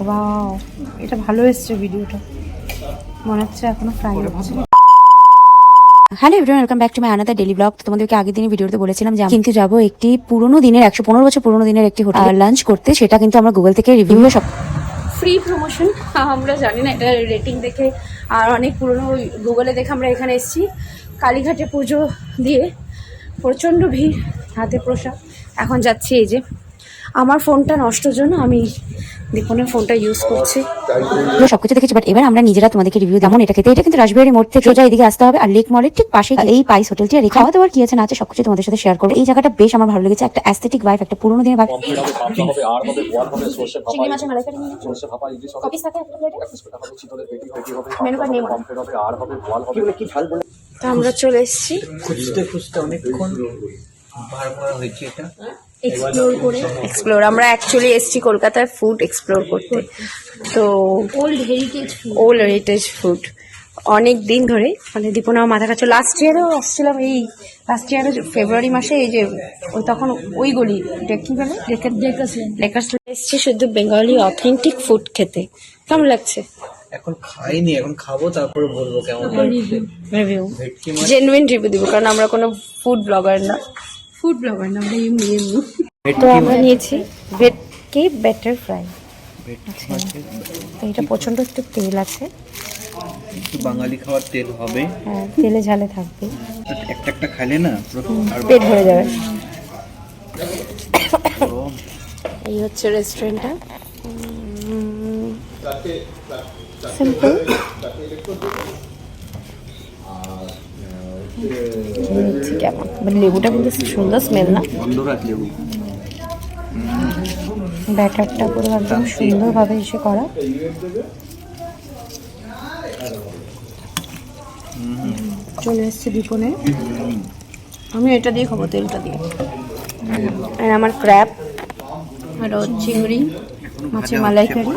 Wow, এটা ভালো এসছে ভিডিওটা, মনে হচ্ছে এখনো ফ্রাই হচ্ছে। Hello everyone, welcome back to my another daily blog. তোমাদেরকে আগের দিনের ভিডিওতে বলেছিলাম যে কিন্তু যাবো একটি পুরোনো দিনের 115 বছর পুরোনো দিনের একটি হোটেল লাঞ্চ করতে। সেটা কিন্তু আমরা গুগল থেকে রিভিউ সব ফ্রি প্রমোশন, আমরা জানি না এটা রেটিং দেখে আর অনেক পুরোনো গুগলে দেখে আমরা এখানে এসেছি। কালীঘাটে পুজো দিয়ে প্রচণ্ড ভিড়, হাতে প্রসাদ। এখন যাচ্ছি, এই যে আমার ফোনটা নষ্টর জন্য আমি দীপনের ফোনটা ইউজ করছি। সবকিছু দেখেছি, বাট এবার আমরা নিজেরা তোমাদেরকে রিভিউ যেমন এটা খেতে। এটা কিন্তু রাসবিহারী মোড় থেকে সোজা এদিকে আসতে হবে, আর লেক মলের ঠিক পাশে এই পাইস হোটেলটি। আর খাওয়া দাওয়ার কি আছে না আছে সবকিছু তোমাদের সাথে শেয়ার করবো। এই জায়গাটা বেশ আমার ভালো লেগেছে, একটা অ্যাস্থেটিক ভাইব, একটা পুরোনো দিনের ভাইব। চিংড়ি মাছের মালাইকারি কপিস থাকে একটা প্লেটে, মেনু কার্ড নেই। তো আমরা চলে এসেছি খুঁজতে খুঁজতে অনেকক্ষণ বার করা হয়েছে এটা এক্সপ্লোর। আমরা অ্যাকচুয়ালি এসেছি কলকাতার ফুড এক্সপ্লোর করতে। তো ওল্ড হেরিটেজ ফুড অনেক দিন ধরে, মানে দীপনা মাথা কাছে। লাস্ট ইয়ারও আসছিলাম, এই লাস্ট ইয়ারও ফেব্রুয়ারি মাসে, এই যে ওই তখন ওই গলি কি বলে লেকার্স এসেছি শুধু বেঙ্গলি অথেন্টিক ফুড খেতে। কেমন লাগছে? এখন খাইনি, এখন খাবো তারপরে বলবো কেমন রিভিউ, জেনুইন রিভিউ দিব, কারণ আমরা কোনো ফুড ব্লগার না, আমরা এমনি। তো আমরা নিয়েছি ভেটকি ব্যাটার ফ্রাই। আচ্ছা, তো এটা প্রচন্ড একটু তেল আছে, একটু বাঙালি খাওয়ার তেল হবে। হ্যাঁ, তেলে ঝালে থাকবে, একটা একটা খাইলে না আর পেট ভরে যাবে। এই হচ্ছে রেস্টুরেন্টটা, সিম্পল। কেমন মানে লেবুটা কিন্তু সুন্দর স্মেল না? গন্ধরাজ লেবু। ব্যাটারটা পুরো একদম সুন্দরভাবে এসে করা। চলে এসছে দীপনে, আমি এটা দিয়ে খাবো, তেলটা দিয়ে। আর আমার ক্র্যাব আর চিংড়ি মাছের মালাইকারি।